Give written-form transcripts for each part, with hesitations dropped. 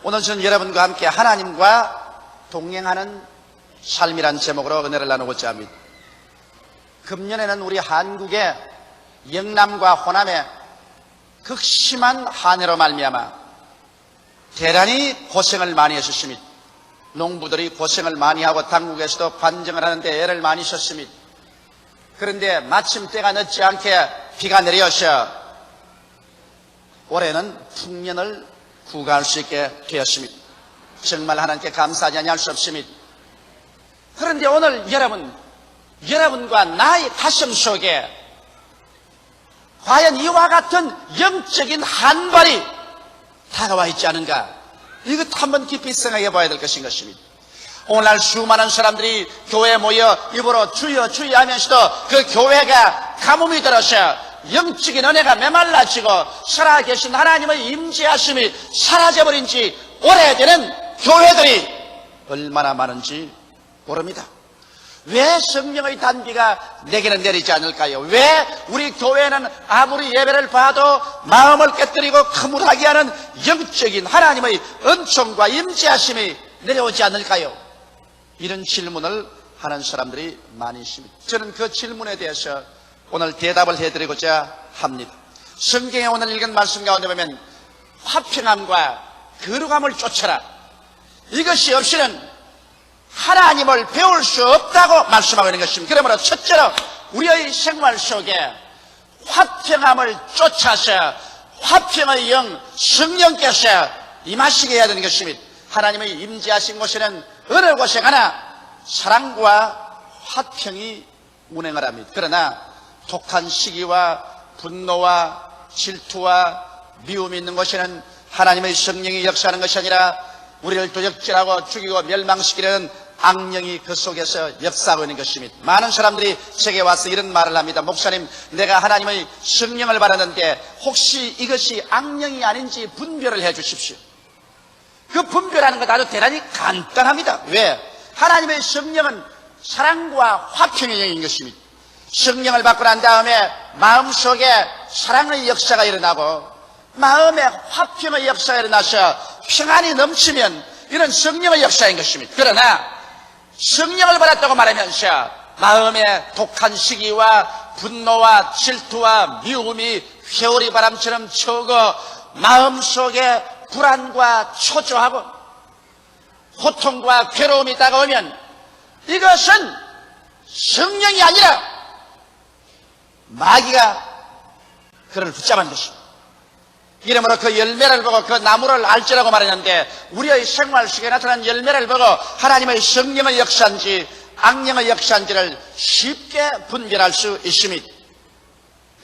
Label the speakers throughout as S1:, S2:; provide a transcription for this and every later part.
S1: 오늘 저는 여러분과 함께 하나님과 동행하는 삶이란 제목으로 은혜를 나누고자 합니다. 금년에는 우리 한국의 영남과 호남에 극심한 한해로 말미암아 대단히 고생을 많이 하셨습니다. 농부들이 고생을 많이 하고 당국에서도 관정을 하는데 애를 많이 썼습니다. 그런데 마침 때가 늦지 않게 비가 내려서 올해는 풍년을 구가할 수 있게 되었습니다. 정말 하나님께 감사하지 아니할 수 없습니다. 그런데 오늘 여러분과 나의 가슴 속에 과연 이와 같은 영적인 한발이 다가와 있지 않은가? 이것 한번 깊이 생각해 봐야 될 것인 것입니다. 오늘날 수많은 사람들이 교회에 모여 입으로 주여 주여 하면서도 그 교회가 가뭄이 들어서 영적인 은혜가 메말라지고 살아계신 하나님의 임재하심이 사라져버린 지 오래되는 교회들이 얼마나 많은지 모릅니다. 왜 성령의 단비가 내게는 내리지 않을까요? 왜 우리 교회는 아무리 예배를 봐도 마음을 깨뜨리고 크물하게 하는 영적인 하나님의 은총과 임재하심이 내려오지 않을까요? 이런 질문을 하는 사람들이 많이 있습니다. 저는 그 질문에 대해서 오늘 대답을 해드리고자 합니다. 성경에 오늘 읽은 말씀 가운데 보면 화평함과 거룩함을 쫓아라, 이것이 없이는 하나님을 배울 수 없다고 말씀하고 있는 것입니다. 그러므로 첫째로 우리의 생활 속에 화평함을 쫓아서 화평의 영 성령께서 임하시게 해야 되는 것입니다. 하나님의 임재하신 곳에는 어느 곳에 가나 사랑과 화평이 운행을 합니다. 그러나 독한 시기와 분노와 질투와 미움이 있는 곳에는 하나님의 성령이 역사하는 것이 아니라 우리를 도적질하고 죽이고 멸망시키려는 악령이 그 속에서 역사하고 있는 것입니다. 많은 사람들이 제게 와서 이런 말을 합니다. 목사님, 내가 하나님의 성령을 받았는데 혹시 이것이 악령이 아닌지 분별을 해 주십시오. 그 분별하는 것 아주 대단히 간단합니다. 왜? 하나님의 성령은 사랑과 화평의 영인 것입니다. 성령을 받고 난 다음에 마음속에 사랑의 역사가 일어나고 마음에 화평의 역사가 일어나서 평안이 넘치면 이런 성령의 역사인 것입니다. 그러나 성령을 받았다고 말하면서 마음에 독한 시기와 분노와 질투와 미움이 회오리 바람처럼 쳐오고 마음속에 불안과 초조하고 고통과 괴로움이 다가오면 이것은 성령이 아니라 마귀가 그를 붙잡은 것입니다. 이러므로 그 열매를 보고 그 나무를 알지라고 말했는데 우리의 생활 속에 나타난 열매를 보고 하나님의 성령의 역사인지 악령의 역사인지를 쉽게 분별할 수 있습니다.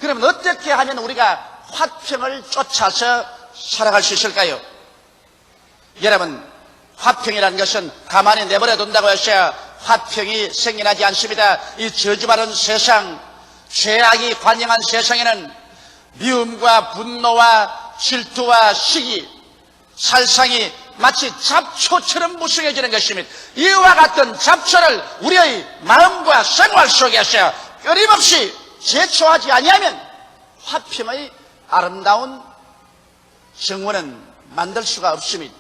S1: 그러면 어떻게 하면 우리가 화평을 쫓아서 살아갈 수 있을까요? 여러분, 화평이라는 것은 가만히 내버려 둔다고 해서 화평이 생겨나지 않습니다. 이 저주받은 세상, 죄악이 관영한 세상에는 미움과 분노와 질투와 시기, 살상이 마치 잡초처럼 무성해지는 것입니다. 이와 같은 잡초를 우리의 마음과 생활 속에서 끊임없이 제초하지 아니하면 화평의 아름다운 정원은 만들 수가 없습니다.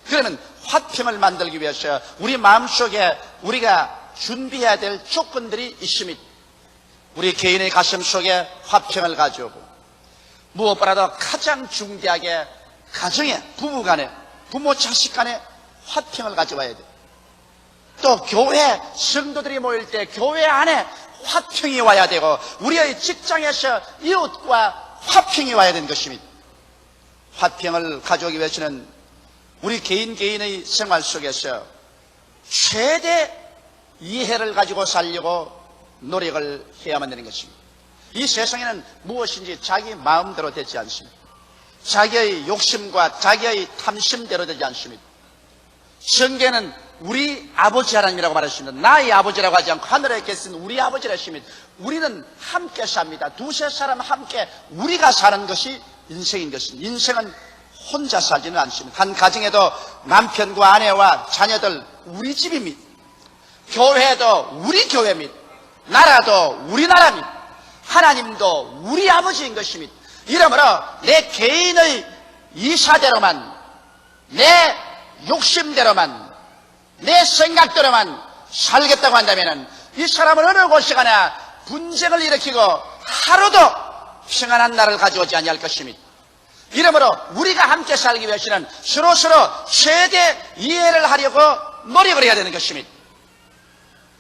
S1: 그러면 화평을 만들기 위해서 우리 마음속에 우리가 준비해야 될 조건들이 있습니다. 우리 개인의 가슴 속에 화평을 가져오고 무엇보다도 가장 중대하게 가정에, 부부간에, 부모 자식 간에 화평을 가져와야 돼요. 또 교회 성도들이 모일 때 교회 안에 화평이 와야 되고 우리의 직장에서 이웃과 화평이 와야 되는 것입니다. 화평을 가져오기 위해서는 우리 개인의 생활 속에서 최대 이해를 가지고 살려고 노력을 해야만 되는 것입니다. 이 세상에는 무엇인지 자기 마음대로 되지 않습니다. 자기의 욕심과 자기의 탐심대로 되지 않습니다. 성경에는 우리 아버지 하나님이라고 말했습니다. 나의 아버지라고 하지 않고 하늘에 계신 우리 아버지라 했습니다. 우리는 함께 삽니다. 두세 사람 함께 우리가 사는 것이 인생인 것입니다. 인생은 혼자 살지는 않습니다. 한 가정에도 남편과 아내와 자녀들 우리 집입니다. 교회도 우리 교회입니다. 나라도 우리 나라입니다. 하나님도 우리 아버지인 것입니다. 이러므로 내 개인의 이사대로만 내 욕심대로만, 내 생각대로만 살겠다고 한다면 이 사람은 어느 곳에 가나 분쟁을 일으키고 하루도 평안한 날을 가져오지 아니할 것입니다. 이러므로 우리가 함께 살기 위해서는 서로서로 최대 이해를 하려고 노력을 해야 되는 것입니다.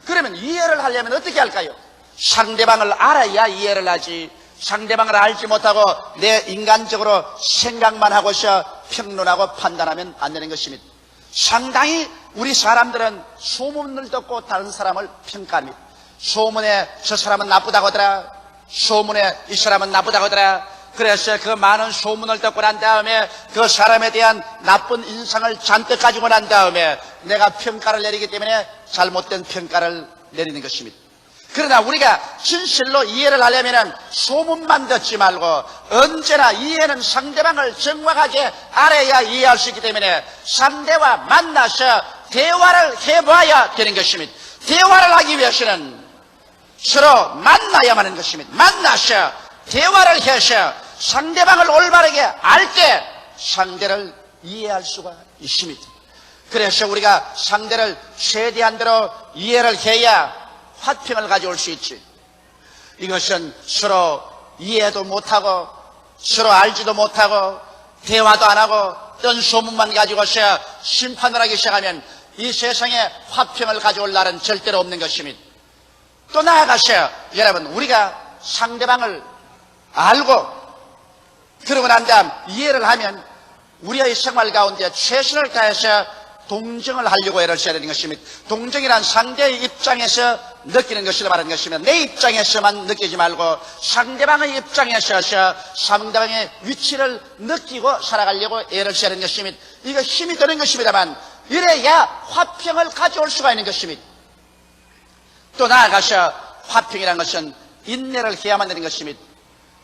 S1: 그러면 이해를 하려면 어떻게 할까요? 상대방을 알아야 이해를 하지, 상대방을 알지 못하고 내 인간적으로 생각만 하고서 평론하고 판단하면 안 되는 것입니다. 상당히 우리 사람들은 소문을 듣고 다른 사람을 평가합니다. 소문에 저 사람은 나쁘다고 하더라, 소문에 이 사람은 나쁘다고 하더라. 그래서 그 많은 소문을 듣고 난 다음에 그 사람에 대한 나쁜 인상을 잔뜩 가지고 난 다음에 내가 평가를 내리기 때문에 잘못된 평가를 내리는 것입니다. 그러나 우리가 진실로 이해를 하려면 소문만 듣지 말고 언제나 이해는 상대방을 정확하게 알아야 이해할 수 있기 때문에 상대와 만나서 대화를 해봐야 되는 것입니다. 대화를 하기 위해서는 서로 만나야만 하는 것입니다. 만나서 대화를 해서 상대방을 올바르게 알 때 상대를 이해할 수가 있습니다. 그래서 우리가 상대를 최대한대로 이해를 해야 화평을 가져올 수 있지. 이것은 서로 이해도 못하고 서로 알지도 못하고 대화도 안 하고 뜬 소문만 가지고서 심판을 하기 시작하면 이 세상에 화평을 가져올 날은 절대로 없는 것입니다. 또 나아가서 여러분, 우리가 상대방을 알고 그러고 난 다음 이해를 하면 우리의 생활 가운데 최선을 다해서 동정을 하려고 애를 써야 되는 것입니다. 동정이란 상대의 입장에서 느끼는 것을 말하는 것이면 내 입장에서만 느끼지 말고 상대방의 입장에 서서 상대방의 위치를 느끼고 살아가려고 애를 써야 되는 것입니다. 이거 힘이 드는 것입니다만 이래야 화평을 가져올 수가 있는 것입니다. 또 나아가서 화평이라는 것은 인내를 해야만 되는 것입니다.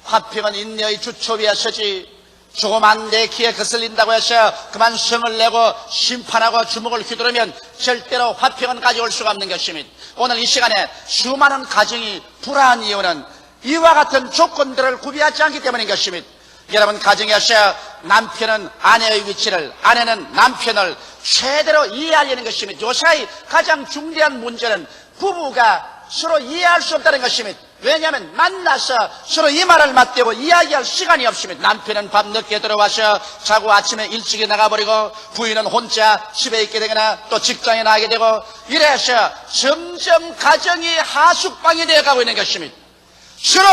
S1: 화평은 인내의 주초 위에 서지 조그만 내 귀에 거슬린다고 해서 그만 성을 내고 심판하고 주먹을 휘두르면 절대로 화평은 가져올 수가 없는 것입니다. 오늘 이 시간에 수많은 가정이 불화한 이유는 이와 같은 조건들을 구비하지 않기 때문인 것입니다. 여러분, 가정에서 남편은 아내의 위치를, 아내는 남편을 최대로 이해하려는 것입니다. 요사이 가장 중대한 문제는 부부가 서로 이해할 수 없다는 것입니다. 왜냐하면 만나서 서로 이 말을 맞대고 이야기할 시간이 없습니다. 남편은 밤 늦게 들어와서 자고 아침에 일찍이 나가버리고 부인은 혼자 집에 있게 되거나 또 직장에 나가게 되고 이래서 점점 가정이 하숙방이 되어가고 있는 것입니다. 서로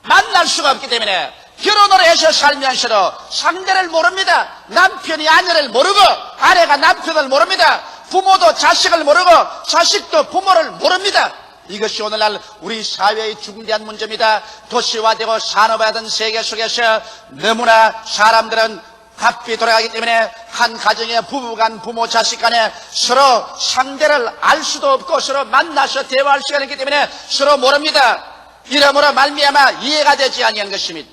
S1: 만날 수가 없기 때문에 결혼을 해서 살면서도 상대를 모릅니다. 남편이 아내를 모르고 아내가 남편을 모릅니다. 부모도 자식을 모르고 자식도 부모를 모릅니다. 이것이 오늘날 우리 사회의 중대한 문제입니다. 도시화되고 산업화된 세계 속에서 너무나 사람들은 바삐 돌아가기 때문에 한 가정의 부부간 부모 자식 간에 서로 상대를 알 수도 없고 서로 만나서 대화할 시간이 있기 때문에 서로 모릅니다. 이러므로 말미암아 이해가 되지 아니한 것입니다.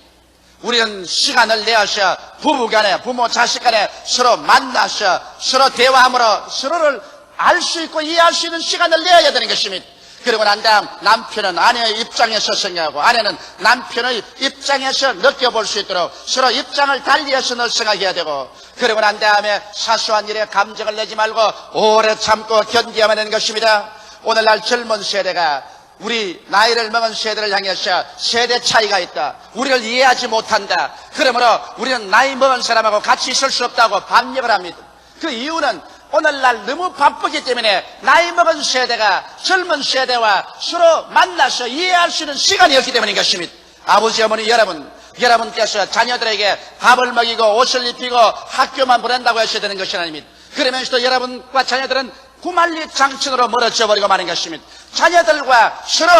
S1: 우리는 시간을 내어서 부부간에 부모 자식 간에 서로 만나서 서로 대화함으로 서로를 알 수 있고 이해할 수 있는 시간을 내어야 되는 것입니다. 그리고 난 다음 남편은 아내의 입장에서 생각하고 아내는 남편의 입장에서 느껴볼 수 있도록 서로 입장을 달리해서 늘 생각해야 되고 그리고 난 다음에 사소한 일에 감정을 내지 말고 오래 참고 견디어야만 하는 것입니다. 오늘날 젊은 세대가 우리 나이를 먹은 세대를 향해서 세대 차이가 있다. 우리를 이해하지 못한다. 그러므로 우리는 나이 먹은 사람하고 같이 있을 수 없다고 반역을 합니다. 그 이유는 오늘날 너무 바쁘기 때문에 나이 먹은 세대가 젊은 세대와 서로 만나서 이해할 수 있는 시간이 없기 때문인 것입니다. 아버지, 어머니, 여러분께서 자녀들에게 밥을 먹이고 옷을 입히고 학교만 보낸다고 하셔야 되는 것이 아닙니다. 그러면서도 여러분과 자녀들은 구만리 장천으로 멀어져 버리고 마는 것입니다. 자녀들과 서로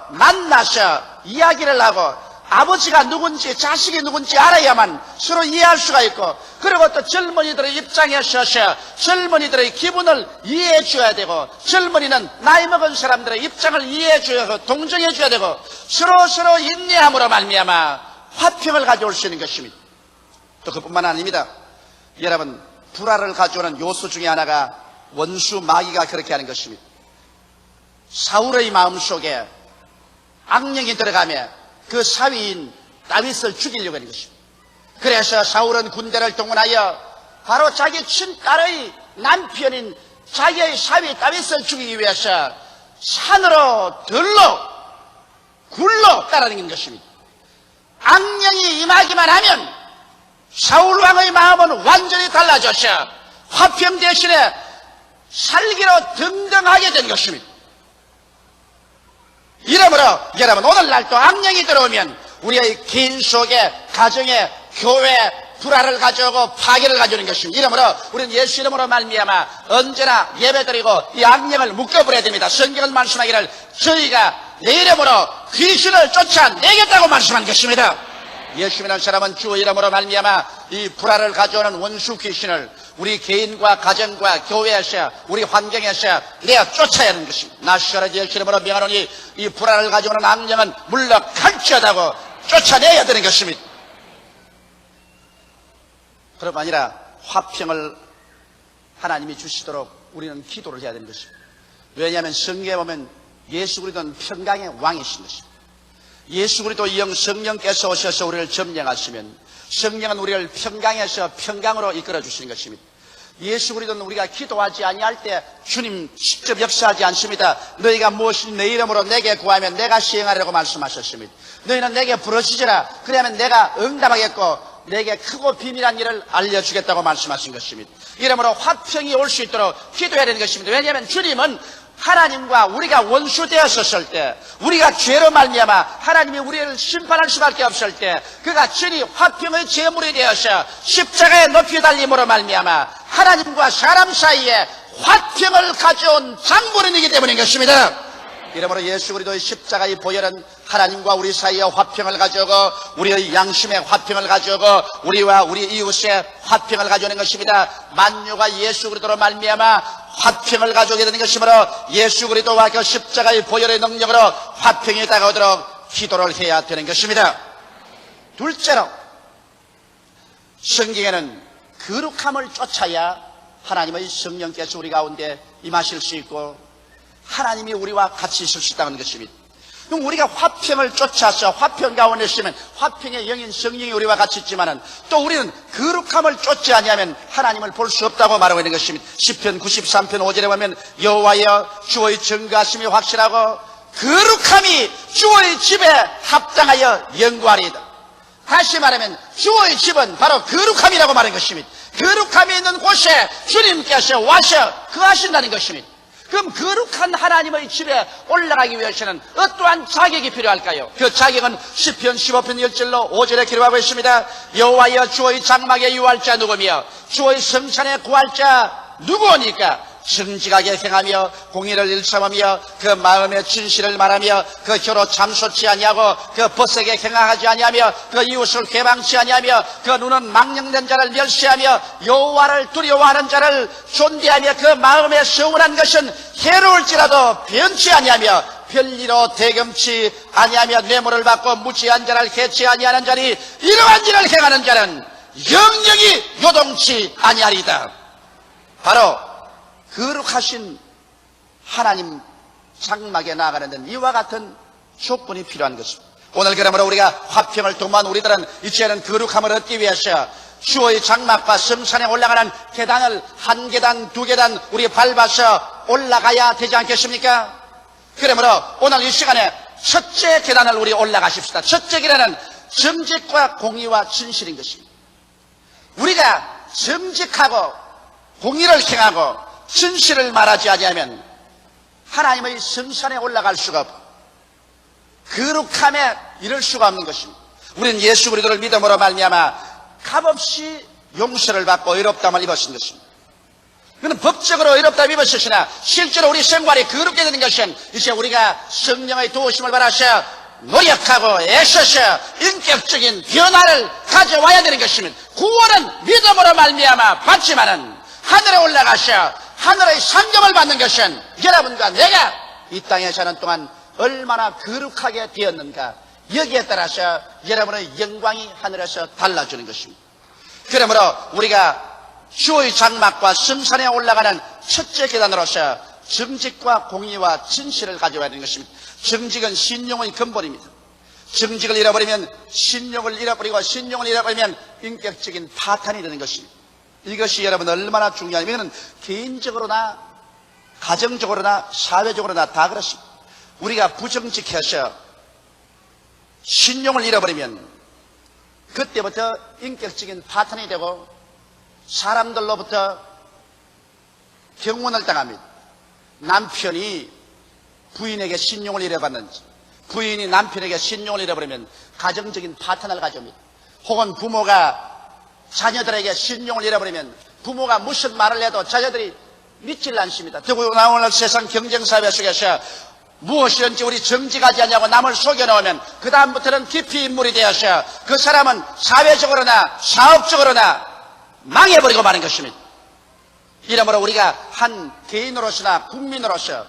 S1: 만나서 이야기를 하고 아버지가 누군지 자식이 누군지 알아야만 서로 이해할 수가 있고 그리고 또 젊은이들의 입장에 서서 젊은이들의 기분을 이해해 줘야 되고 젊은이는 나이 먹은 사람들의 입장을 이해해 줘야 하고 동정해 줘야 되고 서로 인내함으로 말미암아 화평을 가져올 수 있는 것입니다. 또 그뿐만 아닙니다. 여러분, 불화를 가져오는 요소 중에 하나가 원수 마귀가 그렇게 하는 것입니다. 사울의 마음속에 악령이 들어가며 그 사위인 다윗을 죽이려고 하는 것입니다. 그래서 사울은 군대를 동원하여 바로 자기 친딸의 남편인 자기의 사위 다윗을 죽이기 위해서 산으로 들로 굴로 따라다니는 것입니다. 악령이 임하기만 하면 사울 왕의 마음은 완전히 달라져서 화평 대신에 살기로 등등하게 된 것입니다. 이러므로 여러분, 오늘날 또 악령이 들어오면 우리의 개인 속에, 가정에, 교회에 불화를 가져오고 파괴를 가져오는 것입니다. 이러므로 우리는 예수 이름으로 말미암아 언제나 예배드리고 이 악령을 묶어버려야 됩니다. 성경은 말씀하기를 저희가 내 이름으로 귀신을 쫓아내겠다고 말씀한 것입니다. 예수 믿는 사람은 주 이름으로 말미암아 이 불화를 가져오는 원수 귀신을 우리 개인과 가정과 교회에서, 우리 환경에서 내가 쫓아야 하는 것입니다. 나시가라 예수 이름으로 명하노니 이 불화를 가져오는 악령은 물러갈지어다고 쫓아내야 되는 것입니다. 그뿐 아니라 화평을 하나님이 주시도록 우리는 기도를 해야 되는 것입니다. 왜냐하면 성경에 보면 예수 그리스도는 평강의 왕이신 것입니다. 예수 그리스도 영 성령께서 오셔서 우리를 점령하시면 성령은 우리를 평강에서 평강으로 이끌어 주시는 것입니다. 예수 그리스도는 우리가 기도하지 아니할 때 주님 직접 역사하지 않습니다. 너희가 무엇이든 내 이름으로 내게 구하면 내가 시행하리라고 말씀하셨습니다. 너희는 내게 부르시지라 그러면 내가 응답하겠고 내게 크고 비밀한 일을 알려주겠다고 말씀하신 것입니다. 이러므로 화평이 올 수 있도록 기도해야 되는 것입니다. 왜냐하면 주님은 하나님과 우리가 원수되었었을 때, 우리가 죄로 말미암아 하나님이 우리를 심판할 수밖에 없을 때 그가 친히 화평의 제물이 되어서 십자가에 높이 달림으로 말미암아 하나님과 사람 사이에 화평을 가져온 장본인이기 때문인 것입니다. 이러므로 예수 그리스도의 십자가의 보혈은 하나님과 우리 사이에 화평을 가져오고 우리의 양심에 화평을 가져오고 우리와 우리 이웃에 화평을 가져오는 것입니다. 만유가 예수 그리스도로 말미암아 화평을 가져오게 되는 것이므로 예수 그리스도와 그 십자가의 보혈의 능력으로 화평이 다가오도록 기도를 해야 되는 것입니다. 둘째로, 성경에는 거룩함을 쫓아야 하나님의 성령께서 우리 가운데 임하실 수 있고 하나님이 우리와 같이 있을 수 있다는 것입니다. 그럼 우리가 화평을 쫓아서 화평 가운데 있으면 화평의 영인 성령이 우리와 같이 있지만은 또 우리는 거룩함을 쫓지 아니하면 하나님을 볼 수 없다고 말하고 있는 것입니다. 시편 93편 5절에 보면 여호와여 주의 증거하심이 확실하고 거룩함이 주의 집에 합당하여 영구하리이다. 다시 말하면 주의 집은 바로 거룩함이라고 말하는 것입니다. 거룩함이 있는 곳에 주님께서 와서 거하신다는 것입니다. 그럼 거룩한 하나님의 집에 올라가기 위해서는 어떠한 자격이 필요할까요? 그 자격은 시편 15편 1절로 5절에 기록하고 있습니다. 여호와여 주의 장막에 유할 자 누구며 주의 성산에 구할 자 누구오니까? 정직하게 행하며 공의를 일삼으며 그 마음의 진실을 말하며 그 혀로 잠솟지 아니하고 그 벗에게 행하지 아니하며 그 이웃을 개방치 아니하며 그 눈은 망령된 자를 멸시하며 여호와를 두려워하는 자를 존대하며 그 마음에 서운한 것은 해로울지라도 변치 아니하며 별리로 대금치 아니하며 뇌물을 받고 무지한 자를 해치 아니하는 자니 이러한 일을 행하는 자는 영영이 요동치 아니하리이다. 바로 거룩하신 하나님 장막에 나아가는 데는 이와 같은 조건이 필요한 것입니다. 오늘 그러므로 우리가 화평을 도모한 우리들은 이제는 거룩함을 얻기 위해서 주의 장막과 성산에 올라가는 계단을 한 계단 두 계단 우리 밟아서 올라가야 되지 않겠습니까? 그러므로 오늘 이 시간에 첫째 계단을 우리 올라가십시다. 첫째 계단은 정직과 공의와 진실인 것입니다. 우리가 정직하고 공의를 행하고 진실을 말하지 아니하면 하나님의 성산에 올라갈 수가 없고 거룩함에 이를 수가 없는 것입니다. 우리는 예수 그리스도를 믿음으로 말미암아 값없이 용서를 받고 의롭다함을 입으신 것입니다. 그는 법적으로 의롭다함을 입으셨으나 실제로 우리 생활이 거룩게 되는 것은 이제 우리가 성령의 도우심을 받아서 노력하고 애써서 인격적인 변화를 가져와야 되는 것입니다. 구원은 믿음으로 말미암아 받지만은 하늘에 올라가서 하늘의 상급을 받는 것은 여러분과 내가 이 땅에 사는 동안 얼마나 거룩하게 되었는가, 여기에 따라서 여러분의 영광이 하늘에서 달라지는 것입니다. 그러므로 우리가 주의 장막과 성산에 올라가는 첫째 계단으로서 정직과 공의와 진실을 가져와야 되는 것입니다. 정직은 신용의 근본입니다. 정직을 잃어버리면 신용을 잃어버리고 신용을 잃어버리면 인격적인 파탄이 되는 것입니다. 이것이 여러분 얼마나 중요하냐면 개인적으로나 가정적으로나 사회적으로나 다 그렇습니다. 우리가 부정직해서 신용을 잃어버리면 그때부터 인격적인 파탄이 되고 사람들로부터 경원을 당합니다. 남편이 부인에게 신용을 잃어봤는지 부인이 남편에게 신용을 잃어버리면 가정적인 파탄을 가져옵니다. 혹은 부모가 자녀들에게 신용을 잃어버리면 부모가 무슨 말을 해도 자녀들이 믿질 않습니다. 더구나 오늘 세상 경쟁사회 속에서 무엇이든지 우리 정직하지 않냐고 남을 속여놓으면 그 다음부터는 깊이 인물이 되어서 그 사람은 사회적으로나 사업적으로나 망해버리고 마는 것입니다. 이러므로 우리가 한 개인으로서나 국민으로서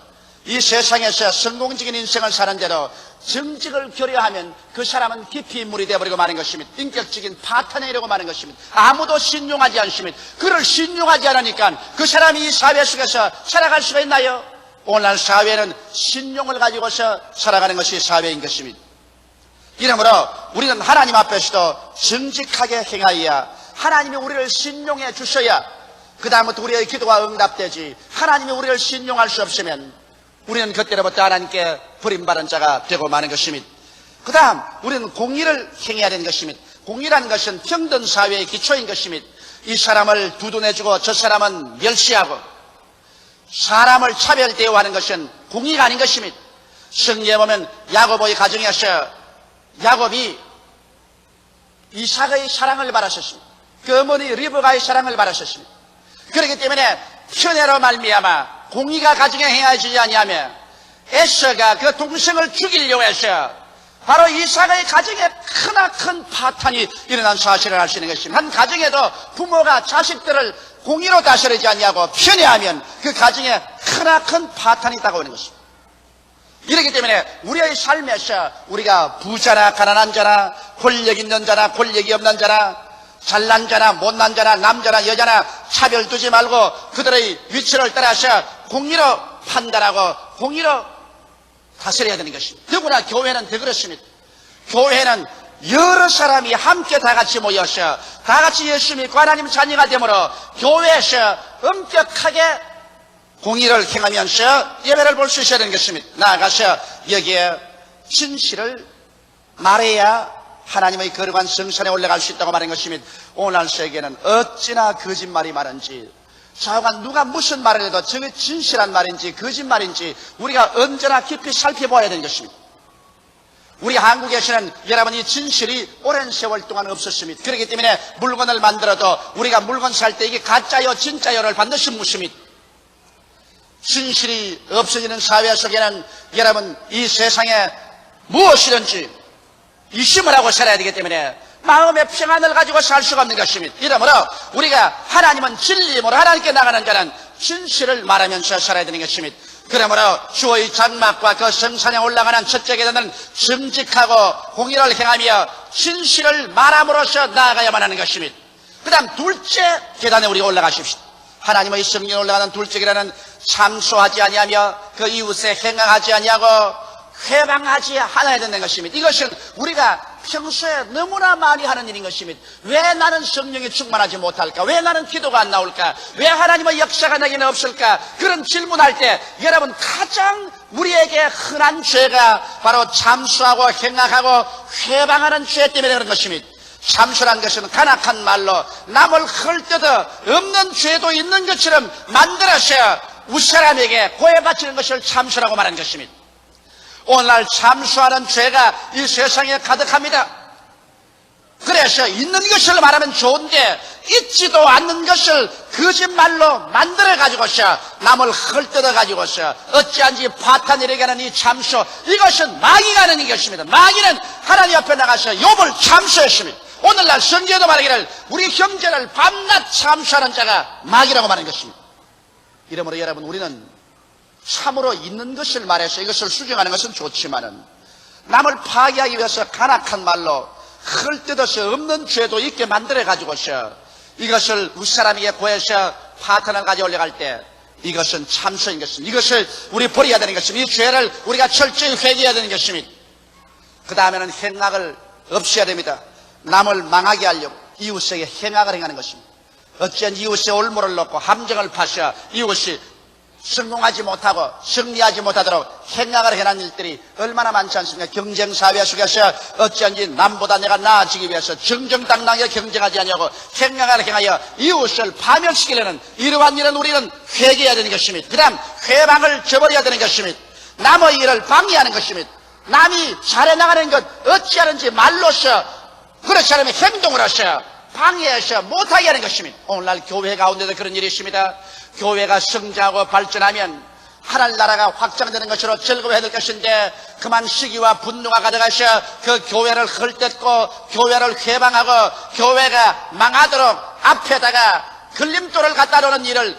S1: 이 세상에서 성공적인 인생을 사는데도 정직을 교려하면 그 사람은 깊이 인물이 되어버리고 마는 것입니다. 인격적인 파탄에 이르고 마는 것입니다. 아무도 신용하지 않습니다. 그를 신용하지 않으니까 그 사람이 이 사회 속에서 살아갈 수가 있나요? 오늘날 사회는 신용을 가지고서 살아가는 것이 사회인 것입니다. 이러므로 우리는 하나님 앞에서도 정직하게 행하여야 하나님이 우리를 신용해 주셔야 그 다음부터 우리의 기도가 응답되지, 하나님이 우리를 신용할 수 없으면 우리는 그때로부터 하나님께 버림받은 자가 되고 마는 것입니다. 그 다음 우리는 공의를 행해야 되는 것입니다. 공의라는 것은 평등 사회의 기초인 것입니다. 이 사람을 두둔해주고 저 사람은 멸시하고 사람을 차별 대우하는 것은 공의가 아닌 것입니다. 성경에 보면 야고보의 가정에서 야곱이 이삭의 사랑을 바랐었습니다. 그 어머니 리브가의 사랑을 바랐었습니다. 그렇기 때문에 편애로 말미암아 공의가 가정에 행하지 아니하며 에서가 그 동생을 죽이려고 해서 바로 이삭의 가정에 크나큰 파탄이 일어난 사실을 알 수 있는 것입니다. 한 가정에도 부모가 자식들을 공의로 다스리지 않냐고 편애하면 그 가정에 크나큰 파탄이 다가오는 것입니다. 이렇기 때문에 우리의 삶에서 우리가 부자나 가난한 자나 권력 있는 자나 권력이 없는 자나 잘난 자나 못난 자나 남자나 여자나 차별 두지 말고 그들의 위치를 따라서 공의로 판단하고 공의로 다스려야 되는 것입니다. 더구나 교회는 더 그렇습니다. 교회는 여러 사람이 함께 다 같이 모여서 다 같이 예수 믿고 하나님 자녀가 되므로 교회에서 엄격하게 공의를 행하면서 예배를 볼 수 있어야 되는 것입니다. 나아가서 여기에 진실을 말해야 하나님의 거룩한 성산에 올라갈 수 있다고 말하는 것입니다. 오늘날 세계는 어찌나 거짓말이 많은지, 좌우간 누가 무슨 말을 해도 저게 진실한 말인지 거짓말인지 우리가 언제나 깊이 살펴봐야 되는 것입니다. 우리 한국에서는 여러분 이 진실이 오랜 세월 동안 없었습니다. 그렇기 때문에 물건을 만들어도 우리가 물건 살 때 이게 가짜요 진짜요를 반드시 묻습니다. 진실이 없어지는 사회 속에는 여러분 이 세상에 무엇이든지 의심을 하고 살아야 되기 때문에 마음의 평안을 가지고 살 수가 없는 것입니다. 이러므로 우리가 하나님은 진리임으로 하나님께 나가는 자는 진실을 말하면서 살아야 되는 것입니다. 그러므로 주의 장막과 그 성산에 올라가는 첫째 계단은 정직하고 공의를 행하며 진실을 말함으로써 나아가야만 하는 것입니다. 그 다음 둘째 계단에 우리가 올라가십시오. 하나님의 성경에 올라가는 둘째 계단은 참소하지 아니하며 그 이웃에 행하지 아니하고 회방하지 않아야 되는 것입니다. 이것은 우리가 평소에 너무나 많이 하는 일인 것입니다. 왜 나는 성령이 충만하지 못할까? 왜 나는 기도가 안 나올까? 왜 하나님의 역사가 내게는 없을까? 그런 질문할 때 여러분 가장 우리에게 흔한 죄가 바로 참소하고 행악하고 회방하는 죄 때문에 그런 것입니다. 참소란 것은 간악한 말로 남을 헐뜯어 없는 죄도 있는 것처럼 만들어서 윗사람에게 고해바치는 것을 참소라고 말하는 것입니다. 오늘날 참소하는 죄가 이 세상에 가득합니다. 그래서 있는 것을 말하면 좋은데 있지도 않는 것을 거짓말로 만들어 가지고서 남을 헐뜯어 가지고서 어찌한지 파탄 이르게 하는 이 참소, 이것은 마귀가 하는 것입니다. 마귀는 하나님 앞에 나가서 욥을 참소했습니다. 오늘날 성경에도 말하기를 우리 형제를 밤낮 참소하는 자가 마귀라고 말하는 것입니다. 이러므로 여러분 우리는 참으로 있는 것을 말해서 이것을 수정하는 것은 좋지만은 남을 파괴하기 위해서 간악한 말로 헐뜯어서 없는 죄도 있게 만들어 가지고서 이것을 윗사람에게 고해서 파탄을 가져 올려갈 때 이것은 참소인 것입니다. 이것을 우리 버려야 되는 것입니다. 이 죄를 우리가 철저히 회개해야 되는 것입니다. 그 다음에는 행악을 없애야 됩니다. 남을 망하게 하려고 이웃에게 행악을 행하는 것입니다. 어찌한 이웃의 올무를 놓고 함정을 파셔 이웃이 성공하지 못하고 승리하지 못하도록 행악을 해난 일들이 얼마나 많지 않습니까? 경쟁사회 속에서 어찌한지 남보다 내가 나아지기 위해서 정정당당하게 경쟁하지 않냐고 행악을 행하여 이웃을 파멸시키려는 이러한 일은 우리는 회개해야 되는 것입니다. 그 다음 회방을 저버려야 되는 것입니다. 남의 일을 방해하는 것입니다. 남이 잘해나가는 것 어찌하는지 말로서 그렇지 않으면 행동으로서 방해해서 못하게 하는 것입니다. 오늘날 교회 가운데도 그런 일이 있습니다. 교회가 성장하고 발전하면 하늘나라가 확장되는 것으로 즐거워해야 될 것인데 그만 시기와 분노가 가져가서 그 교회를 헐뜯고 교회를 회방하고 교회가 망하도록 앞에다가 걸림돌을 갖다 놓는 일을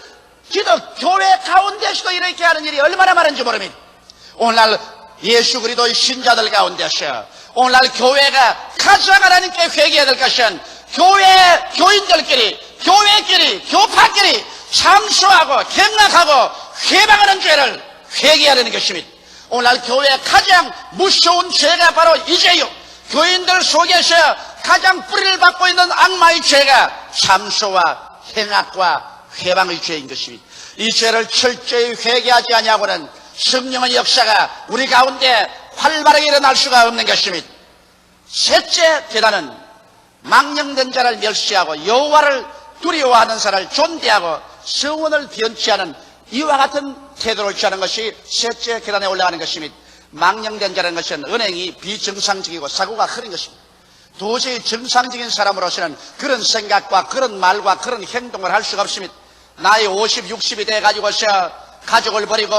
S1: 교회 가운데서도 이렇게 하는 일이 얼마나 많은지 모릅니다. 오늘날 예수 그리스도의 신자들 가운데서 오늘날 교회가 가장 하나님께 회개해야 될 것은 교인들끼리 교회끼리 교파끼리 참수하고 경락하고 회방하는 죄를 회개해야 되는 것입니다. 오늘날 교회의 가장 무서운 죄가 바로 이 죄요. 교인들 속에서 가장 뿌리를 받고 있는 악마의 죄가 참수와 행악과 회방의 죄인 것입니다. 이 죄를 철저히 회개하지 아니하고는 성령의 역사가 우리 가운데 활발하게 일어날 수가 없는 것입니다. 셋째 계단은 망령된 자를 멸시하고 여호와를 두려워하는 자를 존대하고 성원을 변치하는 이와 같은 태도를 취하는 것이 셋째 계단에 올라가는 것입니다. 망령된 자라는 것은 은행이 비정상적이고 사고가 흐린 것입니다. 도저히 정상적인 사람으로서는 그런 생각과 그런 말과 그런 행동을 할 수가 없습니다. 나이 50, 60이 돼가지고서 가족을 버리고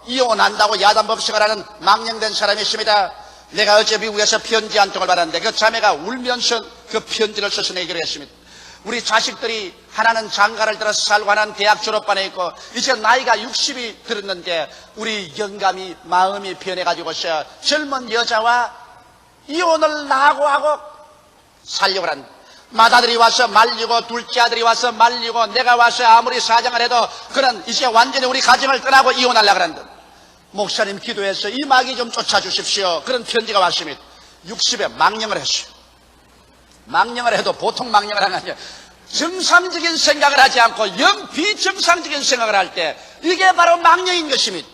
S1: 이혼한다고 야단법석을 하는 망령된 사람이 있습니다. 내가 어제 미국에서 편지 한 통을 받았는데 그 자매가 울면서 그 편지를 써서 내기로 했습니다. 우리 자식들이 하나는 장가를 들어서 살고 하나는 대학 졸업반에 있고 이제 나이가 60이 들었는데 우리 영감이 마음이 변해가지고서 젊은 여자와 이혼을 하고 살려고 하는 맏아들이 와서 말리고 둘째 아들이 와서 말리고 내가 와서 아무리 사정을 해도 그는 이제 완전히 우리 가정을 떠나고 이혼하려고 하는데 목사님 기도해서 이 마귀 좀 쫓아주십시오. 그런 편지가 왔습니다. 60에 망령을 했어요. 망령을 해도 보통 망령을 하는 게 아니라 정상적인 생각을 하지 않고 영 비정상적인 생각을 할 때 이게 바로 망령인 것입니다.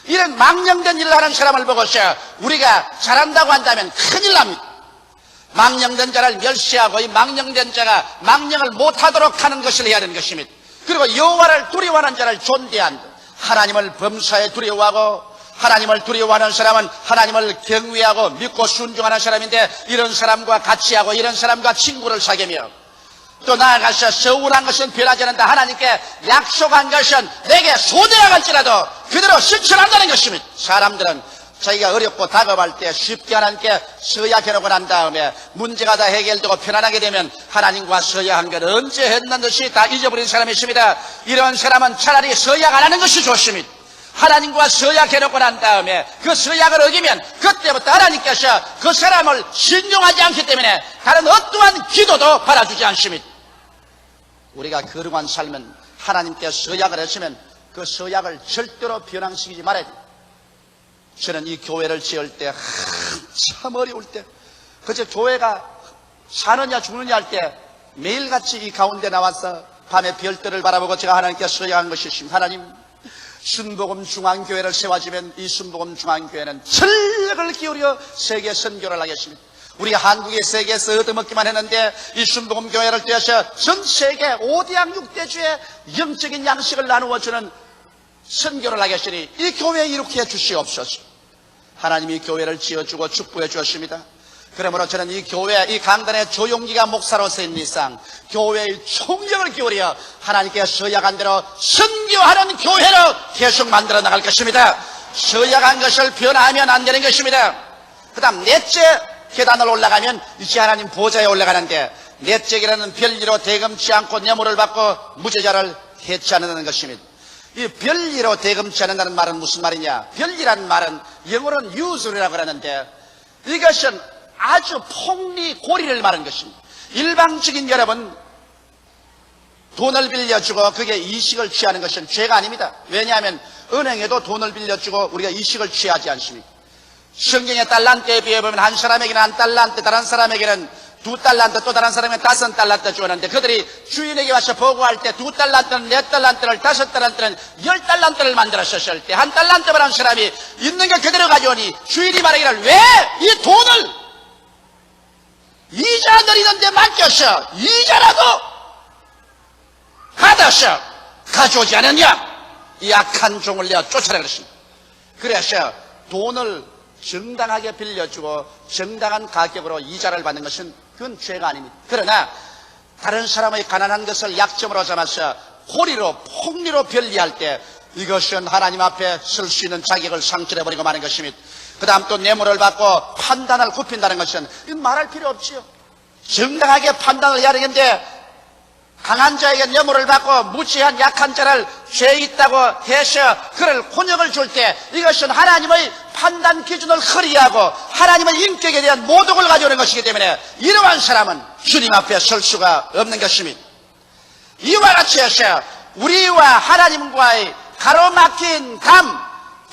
S1: 이런 망령된 일을 하는 사람을 보고서 우리가 잘한다고 한다면 큰일 납니다. 망령된 자를 멸시하고 이 망령된 자가 망령을 못하도록 하는 것을 해야 되는 것입니다. 그리고 여호와를 두려워하는 자를 존대한다. 하나님을 범사에 두려워하고 하나님을 두려워하는 사람은 하나님을 경외하고 믿고 순종하는 사람인데 이런 사람과 같이 하고 이런 사람과 친구를 사귀며 또 나아가서 서운한 것은 변하지 않는다. 하나님께 약속한 것은 내게 소대하갈지라도 그대로 실천한다는 것입니다. 사람들은 자기가 어렵고 다급할 때 쉽게 하나님께 서약해놓고 난 다음에 문제가 다 해결되고 편안하게 되면 하나님과 서약한 걸 언제 했는 듯이 다 잊어버린 사람이 있습니다. 이런 사람은 차라리 서약 안 하는 것이 좋습니다. 하나님과 서약해놓고 난 다음에 그 서약을 어기면 그때부터 하나님께서 그 사람을 신용하지 않기 때문에 다른 어떠한 기도도 받아주지 않습니다. 우리가 거룩한 삶은 하나님께 서약을 했으면 그 서약을 절대로 변형시키지 말아야 됩니다. 저는 이 교회를 지을 때 참 어려울 때 그저 교회가 사느냐 죽느냐 할 때 매일같이 이 가운데 나와서 밤에 별들을 바라보고 제가 하나님께 서약한 것이 있습니다. 하나님 순복음 중앙교회를 세워지면 이 순복음 중앙교회는 전력을 기울여 세계 선교를 하겠습니다. 우리 한국이 세계에서 얻어먹기만 했는데 이 순복음 교회를 떼어서 전 세계 5대양 6대주의 영적인 양식을 나누어주는 선교를 하겠으니 이 교회에 이렇게 해주시옵소서. 하나님이 교회를 지어주고 축복해 주었습니다. 그러므로 저는 이 교회, 이 강단의 조용기가 목사로서 있는 이상 교회의 총력을 기울여 하나님께 서약한 대로 선교하는 교회로 계속 만들어 나갈 것입니다. 서약한 것을 변화하면 안 되는 것입니다. 그 다음 넷째 계단을 올라가면 이제 하나님 보좌에 올라가는데 넷째 계단은 별리로 대금치 않고 뇌물을 받고 무죄자를 해치하는 것입니다. 이 별리로 대금치 않는다는 말은 무슨 말이냐? 별리라는 말은 영어로는 usury라고 하는데 이것은 아주 폭리고리를 말하는 것입니다. 일방적인 여러분 돈을 빌려주고 그게 이식을 취하는 것은 죄가 아닙니다. 왜냐하면 은행에도 돈을 빌려주고 우리가 이식을 취하지 않습니다. 성경의 달란트에 비해 보면 한 사람에게는 한 달란트, 다른 사람에게는 2달란트, 또 다른 사람은 5달란트 주었는데 그들이 주인에게 와서 보고할 때 2달란트는 4달란트를 5달란트는 10달란트를 만들었을 때 1달란트라는 사람이 있는 게 그대로 가져오니 주인이 말하기를 왜 이 돈을 이자 드리는데 맡겨서 이자라도 받아서 가져오지 않았냐? 이 악한 종을 내가 쫓아라 그랬습니다. 그래서 돈을 정당하게 빌려주고 정당한 가격으로 이자를 받는 것은 그건 죄가 아닙니다. 그러나 다른 사람의 가난한 것을 약점으로 삼아서 고리로 폭리로 변리할 때 이것은 하나님 앞에 쓸 수 있는 자격을 상실해버리고 마는 것입니다. 그 다음 또 뇌물을 받고 판단을 굽힌다는 것은 이건 말할 필요 없지요. 정당하게 판단을 해야 되는데 강한 자에게 뇌물을 받고 무지한 약한 자를 죄 있다고 해서 그를 곤욕을 줄 때 이것은 하나님의 판단 기준을 허리하고 하나님의 인격에 대한 모독을 가져오는 것이기 때문에 이러한 사람은 주님 앞에 설 수가 없는 것입니다. 이와 같이 해서 우리와 하나님과의 가로막힌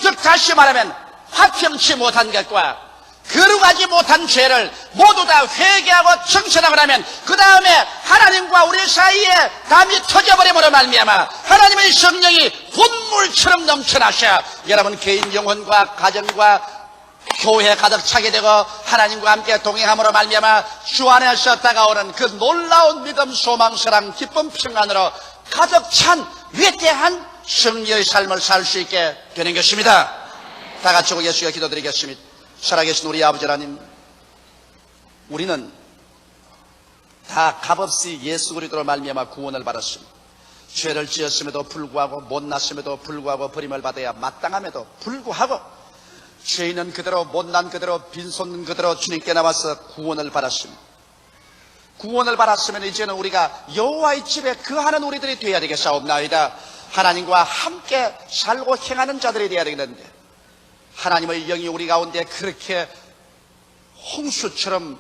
S1: 즉 다시 말하면 화평치 못한 것과 거룩하지 못한 죄를 모두 다 회개하고 청산하고 나면 그 다음에 하나님과 우리 사이에 담이 터져버림으로 말미암아 하나님의 성령이 본물처럼 넘쳐나셔 여러분 개인 영혼과 가정과 교회 가득 차게 되고 하나님과 함께 동행함으로 말미암아 주 안에서 다가오는 그 놀라운 믿음, 소망, 사랑, 기쁨, 평안으로 가득 찬 위대한 승리의 삶을 살 수 있게 되는 것입니다. 다 같이 예수가 기도드리겠습니다. 살아계신 우리 아버지 하나님, 우리는 다 값없이 예수 그리스도로 말미암아 구원을 받았습니다. 죄를 지었음에도 불구하고 못났음에도 불구하고 버림을 받아야 마땅함에도 불구하고 죄인은 그대로 못난 그대로 빈손 그대로 주님께 나와서 구원을 받았습니다. 구원을 받았으면 이제는 우리가 여호와의 집에 거하는 우리들이 되어야 되겠사옵나이다. 하나님과 함께 살고 행하는 자들이 되어야 되겠는데 하나님의 영이 우리 가운데 그렇게 홍수처럼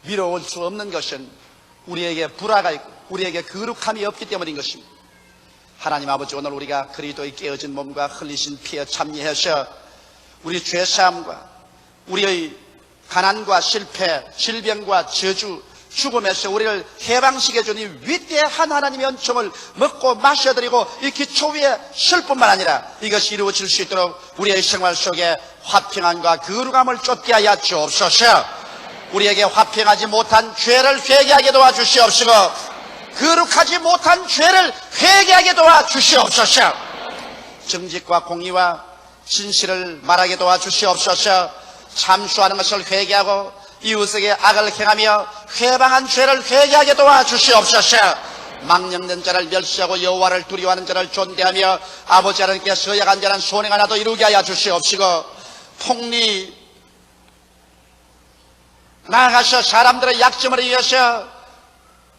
S1: 밀어올 수 없는 것은 우리에게 불화가 있고 우리에게 거룩함이 없기 때문인 것입니다. 하나님 아버지, 오늘 우리가 그리스도의 깨어진 몸과 흘리신 피에 참여해서 우리 죄사함과 우리의 가난과 실패, 질병과 저주, 죽음에서 우리를 해방시켜 주니 위대한 하나님의 은총을 먹고 마셔드리고 이 기초 위에 설 뿐만 아니라 이것이 이루어질 수 있도록 우리의 생활 속에 화평함과 거룩함을 쫓게 하여 주옵소서. 우리에게 화평하지 못한 죄를 회개하게 도와주시옵시고 거룩하지 못한 죄를 회개하게 도와주시옵소서. 정직과 공의와 진실을 말하게 도와주시옵소서. 참수하는 것을 회개하고 이웃에게 악을 행하며 회방한 죄를 회개하게 도와주시옵소서. 망령된 자를 멸시하고 여호와를 두려워하는 자를 존대하며 아버지 하나님께 서약한 자는 손해가 나도 이루게 하여 주시옵시고 폭리 나아가서 사람들의 약점을 이어서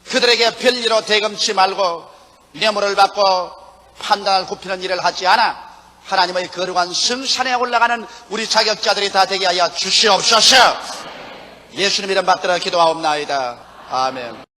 S1: 그들에게 별일로 대금치 말고 뇌물을 받고 판단을 굽히는 일을 하지 않아 하나님의 거룩한 성산에 올라가는 우리 자격자들이 다 되게 하여 주시옵소서. 예수님 이름 받들어 기도하옵나이다. 아멘.